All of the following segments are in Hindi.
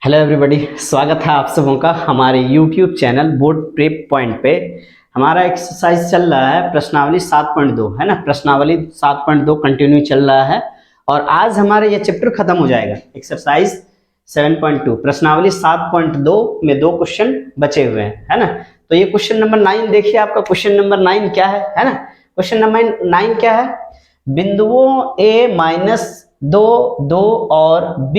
हेलो एवरीबॉडी, स्वागत है आप सबों का हमारे YouTube channel board prep point पे। हमारा एक्सरसाइज चल रहा है प्रश्नावली 7.2 है ना। प्रश्नावली 7.2 कंटिन्यू चल रहा है और आज हमारे ये चैप्टर खत्म हो जाएगा। एक्सरसाइज 7.2 प्रश्नावली 7.2 में 2 क्वेश्चन बचे हुए हैं, है ना। तो ये क्वेश्चन नंबर 9 देखिए, आपका क्वेश्चन नंबर 9 क्या है ना। क्वेश्चन नंबर 9 क्या है? बिंदुओं a-2, 2 और b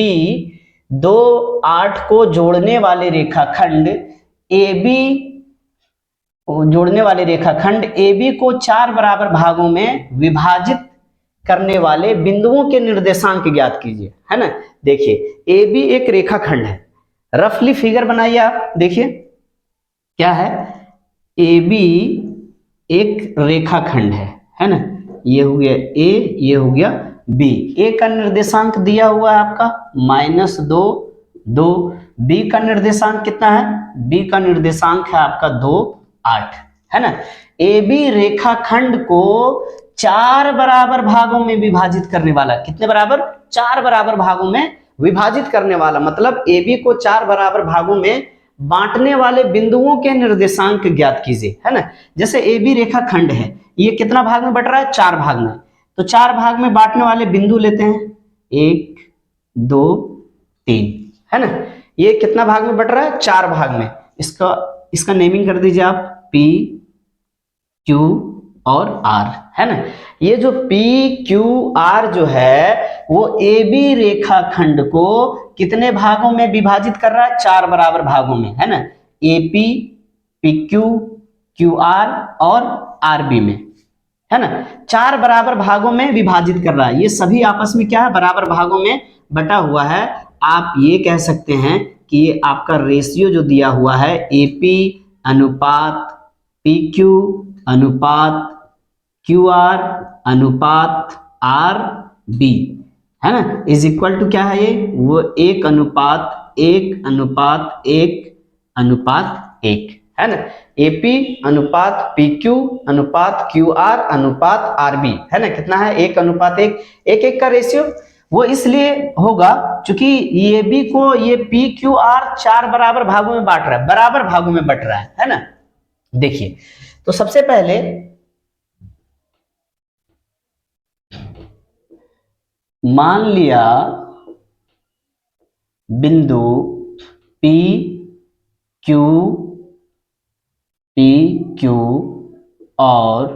2, 8 को जोड़ने वाले रेखाखंड AB को 4 बराबर भागों में विभाजित करने वाले बिंदुओं के निर्देशांक ज्ञात कीजिए, है ना। देखिए AB एक रेखाखंड है, रफली फिगर बनाइए आप। देखिए क्या है, AB एक रेखाखंड है ना। ये हो गया A, ये हो गया B। A का निर्देशांक दिया हुआ है आपका -2, 2। B का निर्देशांक कितना है? B का निर्देशांक है आपका 2, 8, है ना। AB रेखाखंड को 4 बराबर भागों में विभाजित करने वाला, कितने बराबर? 4 बराबर भागों में विभाजित करने वाला, मतलब AB को 4 बराबर भागों में बांटने वाले बिंदुओं के निर्देशांक ज्ञात कीजिए, है ना। जैसे AB रेखाखंड है, ये कितना भाग में बट रहा है? 4 भाग में। तो 4 भाग में बांटने वाले बिंदु लेते हैं, 1, 2, 3, है ना। ये कितना भाग में बट रहा है? 4 भाग में। इसका नेमिंग कर दीजिए आप P, Q और R, है ना। ये जो P, Q, R जो है वो AB रेखाखंड को कितने भागों में विभाजित कर रहा है? 4 बराबर भागों में, है ना। AP, PQ, QR और RB में, है ना। 4 बराबर भागों में विभाजित कर रहा है। ये सभी आपस में क्या है? बराबर भागों में बटा हुआ है। आप ये कह सकते हैं कि ये आपका रेशियो जो दिया हुआ है AP अनुपात PQ अनुपात QR अनुपात RB, है ना, इज इक्वल टू क्या है? ये वो 1 अनुपात 1 अनुपात 1 अनुपात 1, है ना। AP अनुपात PQ अनुपात QR अनुपात RB, है ना। कितना है? 1 अनुपात 1, 1 का रेशियो। वो इसलिए होगा क्योंकि ये B को ये PQR 4 बराबर भागों में बांट रहा है, बराबर भागों में बट रहा है ना। देखिए तो सबसे पहले मान लिया बिंदु PQ और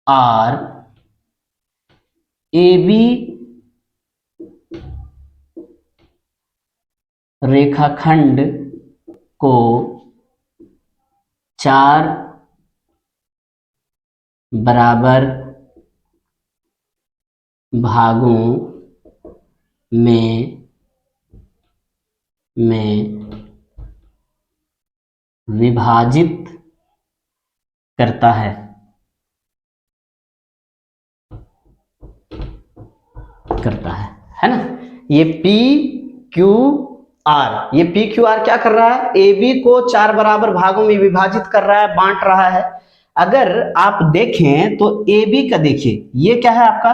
R AB रेखाखंड को 4 बराबर भागों में विभाजित करता है ना। ये PQR, ये PQR क्या कर रहा है? AB को 4 बराबर भागों में विभाजित कर रहा है, बांट रहा है। अगर आप देखें तो AB का देखिए, ये क्या है आपका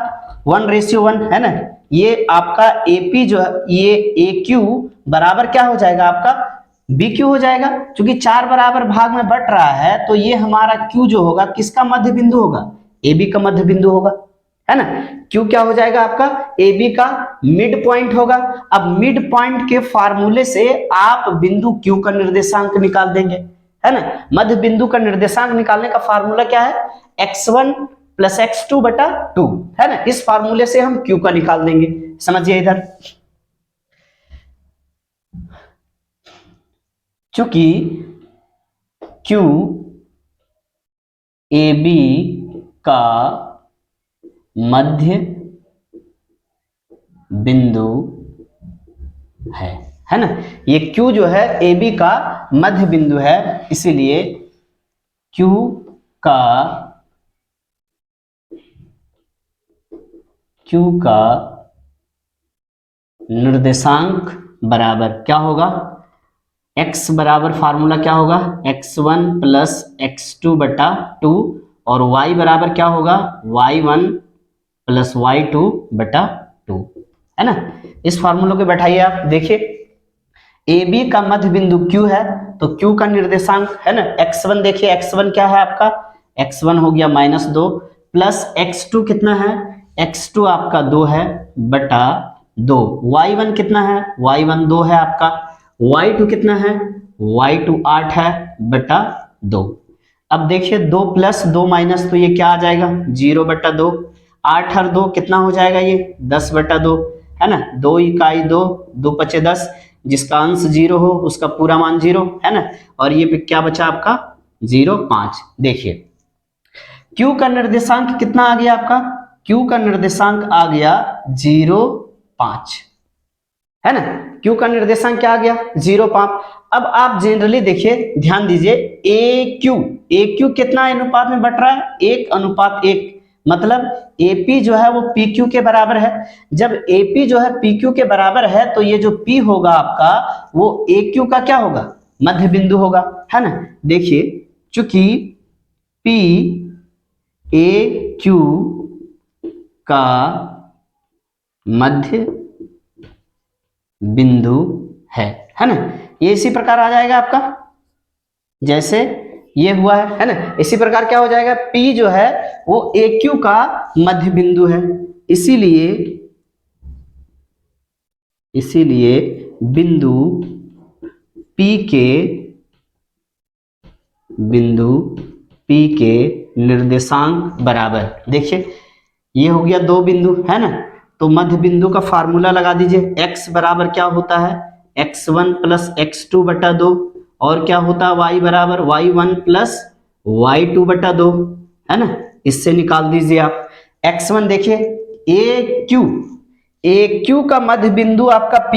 1:1, है ना। ये आपका AP जो है, ये AQ बराबर क्या हो जाएगा? आपका BQ हो जाएगा। क्योंकि 4 बराबर भाग में बट रहा है तो ये हमारा Q जो होगा किसका मध्य बिंदु होगा? AB का मध्य बिंदु होगा, है ना। Q क्या हो जाएगा आपका? AB का मिड पॉइंट होगा। अब मिड पॉइंट के फार्मूले से आप बिंदु Q का निर्देशांक निकाल देंगे, है ना। मध्य बिंदु का निर्देशांक निकालने का फार्मूला क्या है? x1 + x2 बटा 2, है ना। इस फार्मूले से हम Q का निकाल देंगे। समझिए इधर, चूंकि Q AB का मध्य बिंदु है ना। ये Q जो है AB का मध्य बिंदु है, इसीलिए Q का निर्देशांक बराबर क्या होगा? x बराबर फार्मूला क्या होगा? x1 + x2 बटा 2 और y बराबर क्या होगा? y1 + y2 बटा 2, है ना। इस फार्मूले को बैठाइए आप। देखिए ए बी का मध्य बिंदु Q है, तो Q का निर्देशांक है ना x1, देखिए x1 क्या है आपका, x1 हो गया -2 प्लस x2 कितना है, x2 आपका 2 है बटा 2, y1 कितना है, y1 2 है आपका, y2 कितना है, y2 8 है बटा 2। अब देखिए 2 प्लस 2 माइनस, तो ये क्या आ जाएगा 0 बटा 2, 8 और 2 कितना हो जाएगा ये 10 बटा 2 है ना, 2 इकाई 2, 2 पचे 10, जिसका अंश 0 हो उसका पूरा मान 0 है ना, और ये पे क्या बचा आपका 0 5। देखिए Q का निर्देशांक कितना आ गया आपका, Q का निर्देशांक आ गया 0 5 है ना, Q का निर्देशांक क्या आ गया 0 5। अब आप जनरली देखिए ध्यान दीजिए AQ कितना अनुपात में बट रहा है, 1:1, मतलब AP जो है वो PQ के बराबर है। जब AP जो है PQ के बराबर है तो ये जो P होगा आपका वो AQ का क्या होगा, मध्य बिंदु होगा है ना। देखिए चूंकि P AQ का मध्य बिंदु है ना, ये इसी प्रकार आ जाएगा आपका, जैसे ये हुआ है ना, इसी प्रकार क्या हो जाएगा, P जो है वो AQ का मध्य बिंदु है, इसीलिए बिंदु P के निर्देशांक बराबर, देखिए ये हो गया 2 बिंदु है ना, तो मध्य बिंदु का फार्मूला लगा दीजिए, x बराबर क्या होता है x1 प्लस x2 बटा 2, और क्या होता है y बराबर y1 प्लस y2 बटा 2 है ना, इससे निकाल दीजिए आप x1। देखिए AQ का मध्य बिंदु आपका P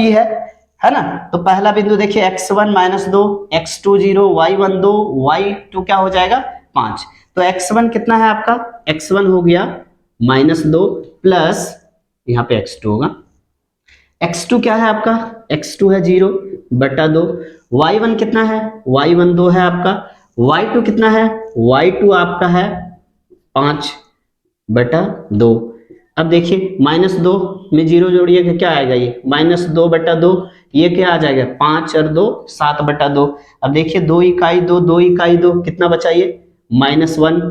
है ना, तो पहला बिंदु देखिए x1 -2, x2 0, y1 2, y2 क्या हो जाएगा 5, तो x1 कितना है आपका, x1 हो गया -2 प्लस यहाँ पे x2 होगा, x2 क्या है आपका, x2 है 0 बटा 2, y1 कितना है, y1 2 है आपका, y2 कितना है, y2 आपका है 5 बटा 2। अब देखिए -2 में 0 जोड़िएगा क्या आएगा, ये -2 बटा 2, ये क्या आ जाएगा 5 और 2 7 बटा 2। अब देखिए 2 इकाई 2, 2 इकाई 2 कितना बचा ये -1,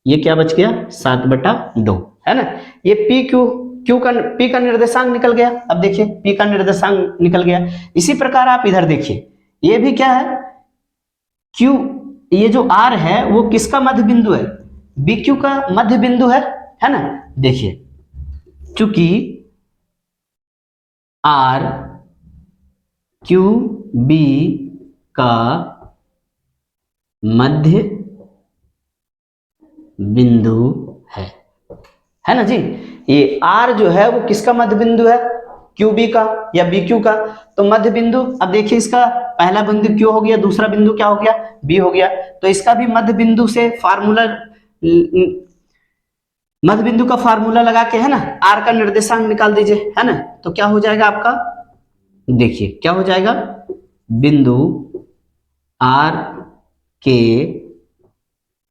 ये क्या बच गया 7 बटा 2 है ना। ये P का निर्देशांक निकल गया। अब देखिए P का निर्देशांक निकल गया। इसी प्रकार आप इधर देखिए, ये भी क्या है Q, ये जो R है वो किसका मध्य बिंदु है, BQ का मध्य बिंदु है ना। देखिए चूंकि R QB का मध्य बिंदु है ना जी, ये R जो है वो किसका मध्य बिंदु है, QB का या BQ का, तो मध्य बिंदु। अब देखिए इसका पहला बिंदु Q हो गया, दूसरा बिंदु क्या हो गया B हो गया, तो इसका भी मध्य बिंदु से फार्मूला, मध्य बिंदु का फार्मूला लगा के है ना R का निर्देशांक निकाल दीजिए है ना, तो क्या हो जाएगा आपका, देखिए क्या हो जाएगा, बिंदु R के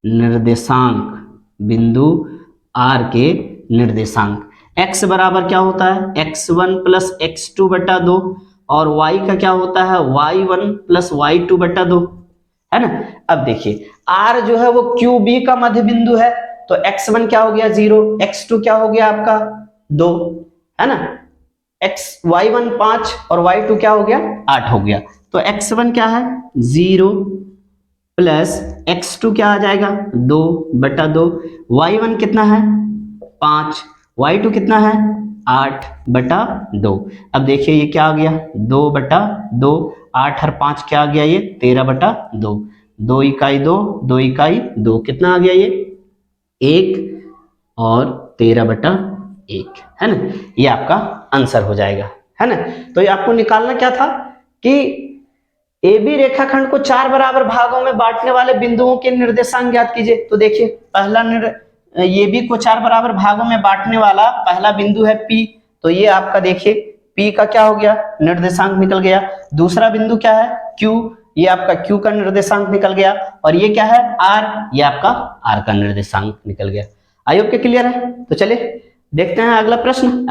निर्देशांक, बिंदु R के निर्देशांक x बराबर क्या होता है x1 प्लस x2 बटा 2, और y का क्या होता है y1 प्लस y2 बटा 2 है ना। अब देखिए R जो है वो QB का मध्य बिंदु है, तो x1 क्या हो गया 0, x2 क्या हो गया आपका 2 है ना, y1 5 और y2 क्या हो गया 8 हो गया, तो x1 क्या है 0 प्लस x2 क्या आ जाएगा 2 बटा 2, y1 कितना है 5, y2 कितना है 8 बटा 2। अब देखिए ये क्या आ गया 2 बटा 2, 8 और 5 क्या आ गया ये 13 बटा 2, 2 इकाई 2, 2 इकाई 2 कितना आ गया ये 1 और 13 बटा 1 है ना, ये आपका आंसर हो जाएगा है ना। तो ये आपको निकालना क्या था कि AB रेखाखंड को 4 बराबर भागों में बांटने वाले बिंदुओं के निर्देशांक ज्ञात कीजिए। तो देखिए पहला AB को 4 बराबर भागों में बांटने वाला पहला बिंदु है P, तो ये आपका देखिए P का क्या हो गया निर्देशांक निकल गया। दूसरा बिंदु क्या है Q, ये आपका Q का निर्देशांक निकल गया, और ये क्या है R, ये आपका R का निर्देशांक निकल गया। आई होप के क्लियर है। तो चलिए देखते हैं अगला प्रश्न।